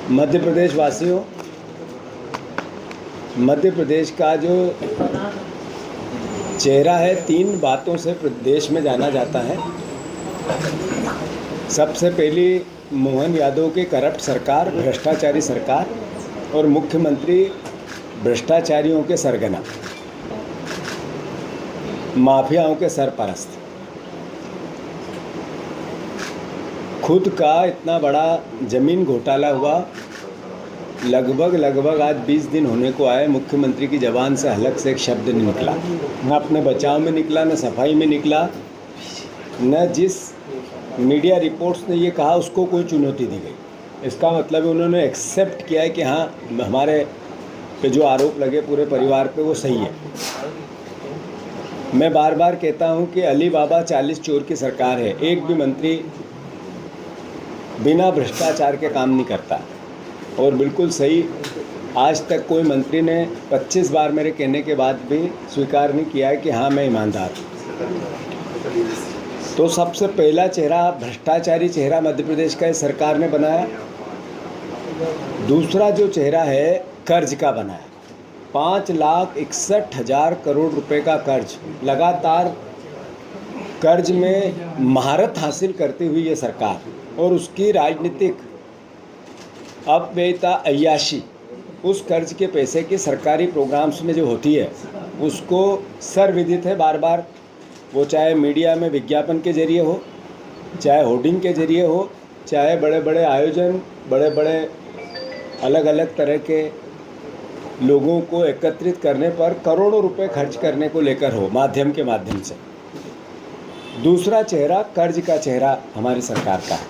मध्य प्रदेश वासियों, मध्य प्रदेश का जो चेहरा है, 3 बातों से प्रदेश में जाना जाता है। सबसे पहली मोहन यादव की करप्ट सरकार, भ्रष्टाचारी सरकार, और मुख्यमंत्री भ्रष्टाचारियों के सरगना, माफियाओं के सरपरस्त। खुद का इतना बड़ा ज़मीन घोटाला हुआ, लगभग आज 20 दिन होने को आए, मुख्यमंत्री की ज़बान से हलक से एक शब्द नहीं निकला। न अपने बचाव में निकला, न सफाई में निकला, न जिस मीडिया रिपोर्ट्स ने ये कहा उसको कोई चुनौती दी गई। इसका मतलब उन्होंने एक्सेप्ट किया है कि हाँ, हमारे पे जो आरोप लगे पूरे परिवार पे वो सही है। मैं बार बार कहता हूँ कि अली बाबा 40 चोर की सरकार है। एक भी मंत्री बिना भ्रष्टाचार के काम नहीं करता। और बिल्कुल सही, आज तक कोई मंत्री ने 25 बार मेरे कहने के बाद भी स्वीकार नहीं किया है कि हाँ, मैं ईमानदार हूँ। तो सबसे पहला चेहरा, भ्रष्टाचारी चेहरा मध्य प्रदेश का इस सरकार ने बनाया। दूसरा जो चेहरा है, कर्ज का बनाया। 5,61,000 करोड़ रुपए का कर्ज, लगातार कर्ज में महारत हासिल करती हुई ये सरकार, और उसकी राजनीतिक अपव्ययता, अय्याशी, उस कर्ज के पैसे की सरकारी प्रोग्राम्स में जो होती है उसको सर्वविदित है। बार बार वो चाहे मीडिया में विज्ञापन के जरिए हो, चाहे होर्डिंग के जरिए हो, चाहे बड़े बड़े आयोजन, बड़े बड़े अलग अलग तरह के लोगों को एकत्रित करने पर करोड़ों रुपए खर्च करने को लेकर हो, माध्यम के माध्यम से। दूसरा चेहरा, कर्ज का चेहरा हमारी सरकार का है।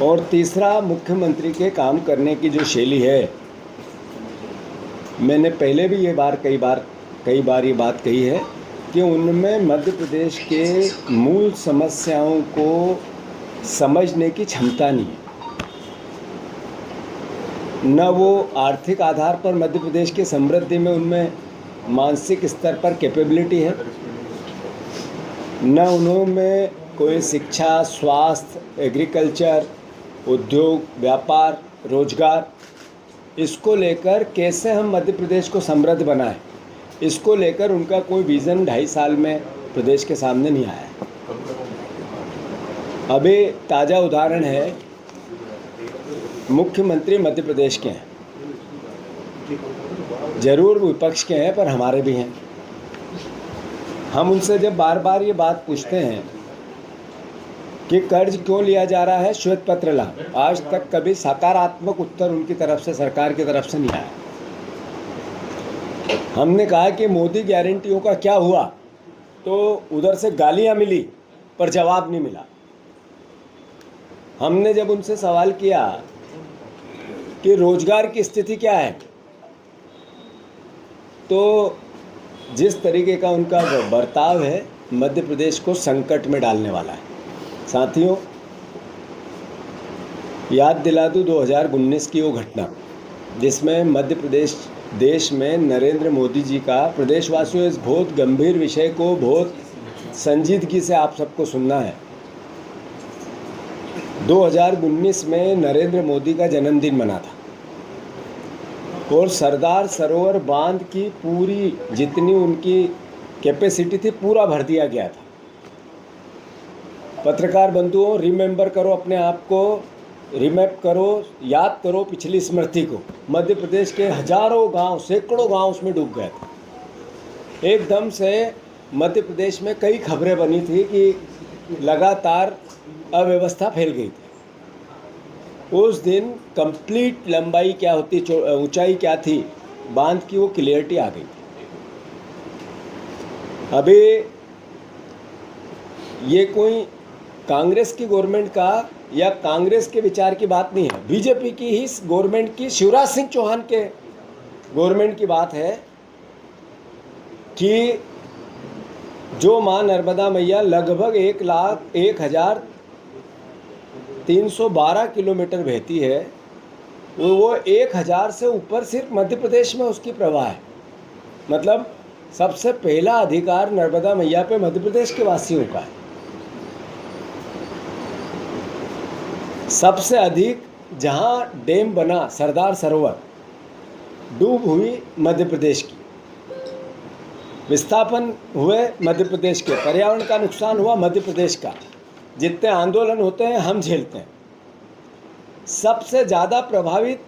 और तीसरा, मुख्यमंत्री के काम करने की जो शैली है, मैंने पहले भी कई बार ये बात कही है कि उनमें मध्य प्रदेश के मूल समस्याओं को समझने की क्षमता नहीं है। न वो आर्थिक आधार पर मध्य प्रदेश की समृद्धि में उनमें मानसिक स्तर पर कैपेबिलिटी है, न उन्होंने कोई शिक्षा, स्वास्थ्य, एग्रीकल्चर, उद्योग, व्यापार, रोजगार, इसको लेकर कैसे हम मध्य प्रदेश को समृद्ध बनाएं, इसको लेकर उनका कोई विज़न 2.5 साल में प्रदेश के सामने नहीं आया है। अभी ताज़ा उदाहरण है, मुख्यमंत्री मध्य प्रदेश के हैं, जरूर विपक्ष के हैं पर हमारे भी हैं। हम उनसे जब बार बार ये बात पूछते हैं कि कर्ज क्यों लिया जा रहा है, श्वेत पत्र ला, आज तक कभी सकारात्मक उत्तर उनकी तरफ से, सरकार की तरफ से नहीं आया। हमने कहा कि मोदी गारंटियों का क्या हुआ, तो उधर से गालियां मिली पर जवाब नहीं मिला। हमने जब उनसे सवाल किया कि रोजगार की स्थिति क्या है, तो जिस तरीके का उनका बर्ताव है, मध्य प्रदेश को संकट में डालने वाला है। साथियों, याद दिला दूं 2019 की वो घटना जिसमें मध्य प्रदेश देश में नरेंद्र मोदी जी का, प्रदेशवासियों, इस बहुत गंभीर विषय को बहुत संजीदगी से आप सबको सुनना है। 2019 में नरेंद्र मोदी का जन्मदिन मना था और सरदार सरोवर बांध की पूरी जितनी उनकी कैपेसिटी थी पूरा भर दिया गया था। पत्रकार बंधुओं, रिमेंबर करो, अपने आप को रिमैप करो, याद करो पिछली स्मृति को। मध्य प्रदेश के हजारों गांव, सैकड़ों गांव उसमें डूब गए थे। एकदम से मध्य प्रदेश में कई खबरें बनी थी कि लगातार अव्यवस्था फैल गई थी। उस दिन कंप्लीट लंबाई क्या होती, ऊंचाई क्या थी बांध की, वो क्लियरिटी आ गई। अभी ये कोई कांग्रेस की गवर्नमेंट का या कांग्रेस के विचार की बात नहीं है, बीजेपी की ही गवर्नमेंट की, शिवराज सिंह चौहान के गवर्नमेंट की बात है कि जो मां नर्मदा मैया लगभग 1,01,312 किलोमीटर बहती है, वो 1,000 से ऊपर सिर्फ मध्य प्रदेश में उसकी प्रवाह है। मतलब सबसे पहला अधिकार नर्मदा मैया पे मध्य प्रदेश के वासियों का है। सबसे अधिक जहाँ डैम बना सरदार सरोवर, डूब हुई मध्य प्रदेश की, विस्थापन हुए मध्य प्रदेश के, पर्यावरण का नुकसान हुआ मध्य प्रदेश का। जितने आंदोलन होते हैं हम झेलते हैं। सबसे ज़्यादा प्रभावित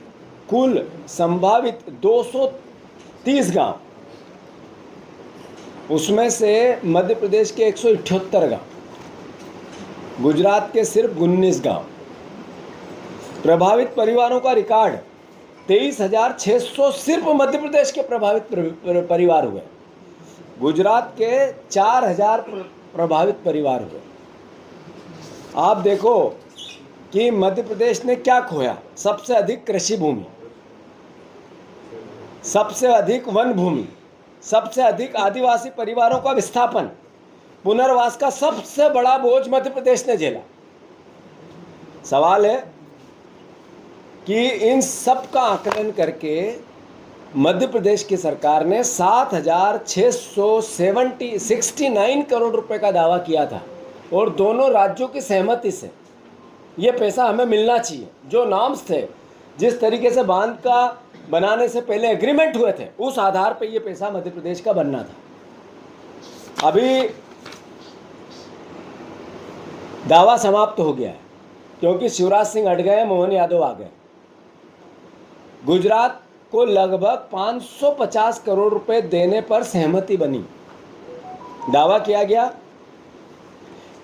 कुल संभावित 230 गांव, उसमें से मध्य प्रदेश के 178 गांव, गुजरात के सिर्फ 19 गांव। प्रभावित परिवारों का रिकॉर्ड 23,600 सिर्फ मध्य प्रदेश के प्रभावित परिवार हुए। गुजरात के 4,000 प्रभावित परिवार हुए। आप देखो कि मध्य प्रदेश ने क्या खोया। सबसे अधिक कृषि भूमि, सबसे अधिक वन भूमि, सबसे अधिक आदिवासी परिवारों का विस्थापन, पुनर्वास का सबसे बड़ा बोझ मध्य प्रदेश ने झेला। सवाल है कि इन सब का आकलन करके मध्य प्रदेश की सरकार ने 7,669 करोड़ रुपए का दावा किया था और दोनों राज्यों की सहमति से ये पैसा हमें मिलना चाहिए। जो नॉर्म्स थे, जिस तरीके से बांध का बनाने से पहले एग्रीमेंट हुए थे, उस आधार पर ये पैसा मध्य प्रदेश का बनना था। अभी दावा समाप्त हो गया है क्योंकि शिवराज सिंह हट गए, मोहन यादव आ गए। गुजरात को लगभग 550 करोड़ रुपए देने पर सहमति बनी। दावा किया गया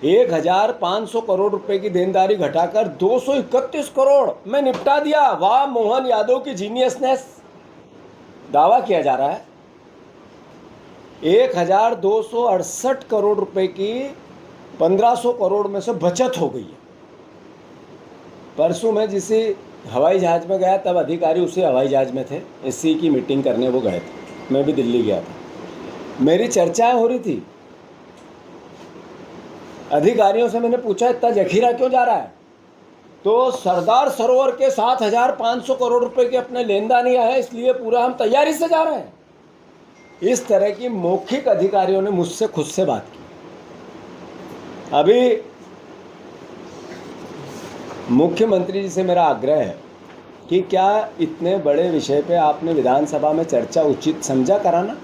1,500 करोड़ रुपए की देनदारी घटाकर 231 करोड़ में निपटा दिया। वाह मोहन यादव की जीनियसनेस। दावा किया जा रहा है 1,268 करोड़ रुपए की 1,500 करोड़ में से बचत हो गई है। परसों मैं जिस हवाई जहाज़ में गया तब अधिकारी उसी हवाई जहाज़ में थे, इसी की मीटिंग करने वो गए थे। मैं भी दिल्ली गया था, मेरी चर्चाएं हो रही थी। अधिकारियों से मैंने पूछा इतना जखीरा क्यों जा रहा है, तो सरदार सरोवर के 7,500 करोड़ रुपए के अपने लेनदानी है, इसलिए पूरा हम तैयारी से जा रहे हैं। इस तरह की मौखिक अधिकारियों ने मुझसे खुद से बात की। अभी मुख्यमंत्री जी से मेरा आग्रह है कि क्या इतने बड़े विषय पे आपने विधानसभा में चर्चा उचित समझा कराना?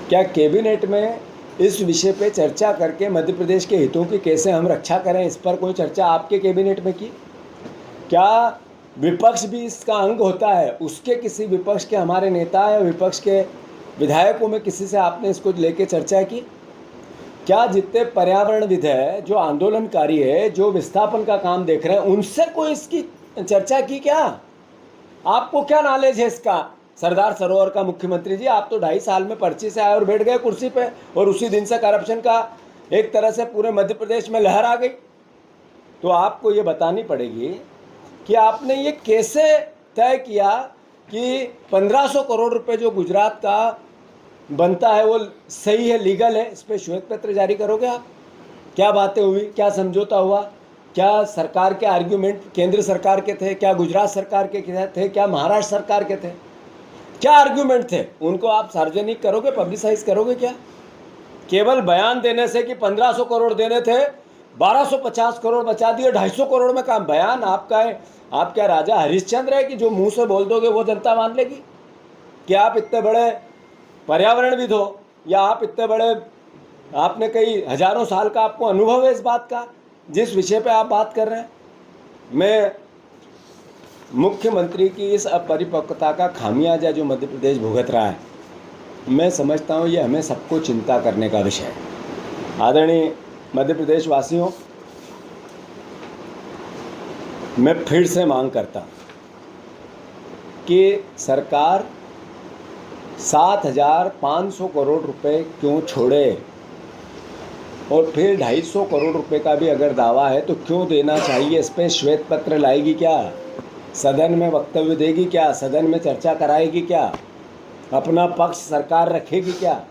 क्या कैबिनेट में इस विषय पे चर्चा करके मध्य प्रदेश के हितों की कैसे हम रक्षा करें, इस पर कोई चर्चा आपके कैबिनेट में की? क्या विपक्ष भी इसका अंग होता है? उसके किसी विपक्ष के हमारे नेता या विपक्ष के विधायकों में किसी से आपने इसको लेके चर्चा की? क्या जितने पर्यावरणविद है, जो आंदोलनकारी है, जो विस्थापन का काम देख रहे हैं, उनसे कोई इसकी चर्चा की क्या? आपको क्या नॉलेज है इसका? सरदार सरोवर का मुख्यमंत्री जी, आप तो 2.5 साल में पर्ची से आए और बैठ गए कुर्सी पे, और उसी दिन से करप्शन का एक तरह से पूरे मध्य प्रदेश में लहर आ गई। तो आपको ये बतानी पड़ेगी कि आपने ये कैसे तय किया कि 1,500 करोड़ रुपए जो गुजरात का बनता है वो सही है, लीगल है? इस पर श्वेत पत्र जारी करोगे आप? क्या बातें हुई, क्या समझौता हुआ, क्या सरकार के आर्ग्यूमेंट केंद्र सरकार के थे, क्या गुजरात सरकार के थे, क्या महाराष्ट्र सरकार के थे, क्या आर्ग्यूमेंट थे? उनको आप सार्वजनिक करोगे, पब्लिसाइज करोगे क्या? केवल बयान देने से कि 1,500 करोड़ देने थे, 1,250 करोड़ बचा दिए, 250 करोड़ में काम। बयान आपका है? आप क्या राजा हरिश्चंद्र है कि जो मुंह से बोल दोगे वो जनता मान लेगी? क्या आप इतने बड़े पर्यावरणविद हो, या आप इतने बड़े, आपने कई हजारों साल का आपको अनुभव है इस बात का, जिस विषय पे आप बात कर रहे हैं? मैं मुख्यमंत्री की इस अपरिपक्वता का खामियाजा जो मध्य प्रदेश भुगत रहा है, मैं समझता हूँ ये हमें सबको चिंता करने का विषय है। आदरणीय मध्य प्रदेश वासियों, मैं फिर से मांग करता हूँ कि सरकार 7,500 करोड़ रुपए क्यों छोड़े, और फिर 250 करोड़ रुपए का भी अगर दावा है तो क्यों देना चाहिए? इस पर श्वेत पत्र लाएगी क्या? सदन में वक्तव्य देगी क्या? सदन में चर्चा कराएगी क्या? अपना पक्ष सरकार रखेगी क्या?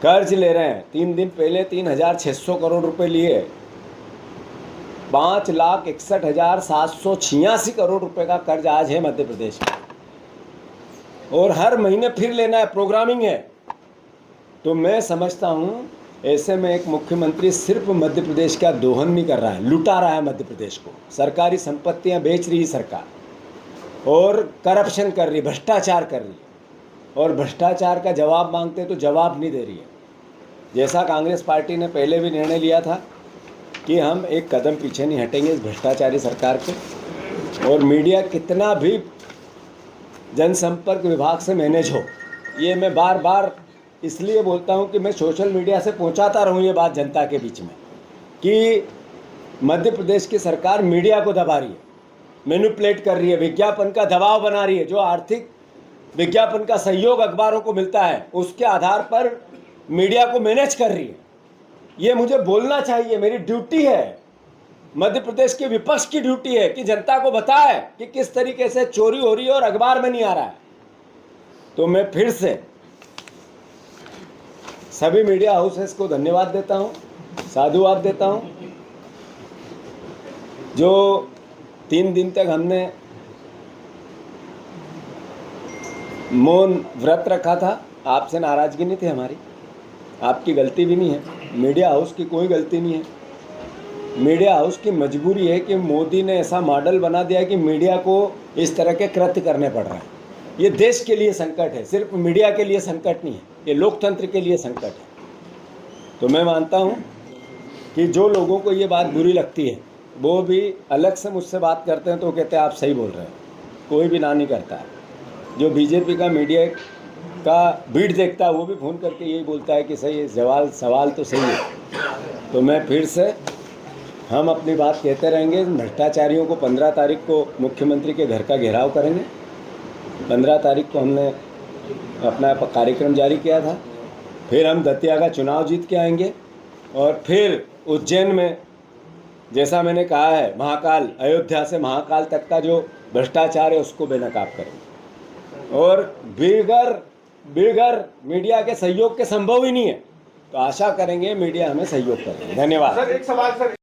कर्ज ले रहे हैं, 3 दिन पहले 3,600 करोड़ रुपए लिए, 5,61,786 करोड़ रुपए का कर्ज आज है मध्य प्रदेश में, और हर महीने फिर लेना है, प्रोग्रामिंग है। तो मैं समझता हूँ ऐसे में एक मुख्यमंत्री सिर्फ मध्य प्रदेश का दोहन नहीं कर रहा है, लुटा रहा है मध्य प्रदेश को। सरकारी संपत्तियां बेच रही है सरकार और करप्शन कर रही, भ्रष्टाचार कर रही है, और भ्रष्टाचार का जवाब मांगते तो जवाब नहीं दे रही है। जैसा कांग्रेस पार्टी ने पहले भी निर्णय लिया था कि हम एक कदम पीछे नहीं हटेंगे इस भ्रष्टाचारी सरकार के। और मीडिया कितना भी जनसंपर्क विभाग से मैनेज हो, ये मैं बार बार इसलिए बोलता हूँ कि मैं सोशल मीडिया से पहुँचाता रहूँ ये बात जनता के बीच में कि मध्य प्रदेश की सरकार मीडिया को दबा रही है, मैनिपुलेट कर रही है, विज्ञापन का दबाव बना रही है। जो आर्थिक विज्ञापन का सहयोग अखबारों को मिलता है उसके आधार पर मीडिया को मैनेज कर रही है। ये मुझे बोलना चाहिए, मेरी ड्यूटी है, मध्य प्रदेश के विपक्ष की ड्यूटी है कि जनता को बताए कि किस तरीके से चोरी हो रही है और अखबार में नहीं आ रहा है। तो मैं फिर से सभी मीडिया हाउसेस को धन्यवाद देता हूँ, साधुवाद देता हूँ। जो 3 दिन तक हमने मौन व्रत रखा था, आपसे नाराज़गी नहीं थी हमारी, आपकी गलती भी नहीं है, मीडिया हाउस की कोई गलती नहीं है। मीडिया हाउस की मजबूरी है कि मोदी ने ऐसा मॉडल बना दिया कि मीडिया को इस तरह के कृत्य करने पड़ रहा है। ये देश के लिए संकट है, सिर्फ मीडिया के लिए संकट नहीं है, ये लोकतंत्र के लिए संकट है। तो मैं मानता हूँ कि जो लोगों को ये बात बुरी लगती है वो भी अलग से मुझसे बात करते हैं तो कहते हैं आप सही बोल रहे हैं, कोई भी ना नहीं करता है। जो बीजेपी का मीडिया का बीट देखता है वो भी फ़ोन करके यही बोलता है कि सही है, सवाल तो सही है। तो मैं फिर से हम अपनी बात कहते रहेंगे। भ्रष्टाचारियों को 15 तारीख को मुख्यमंत्री के घर का घेराव करेंगे। 15 तारीख को हमने अपना कार्यक्रम जारी किया था। फिर हम दतिया का चुनाव जीत के आएंगे और फिर उज्जैन में जैसा मैंने कहा है, महाकाल, अयोध्या से महाकाल तक का जो भ्रष्टाचार है उसको बेनकाब करेंगे। और बिगर मीडिया के सहयोग के संभव ही नहीं है, तो आशा करेंगे मीडिया हमें सहयोग करेंगे। धन्यवाद। सर, एक सवाल सर।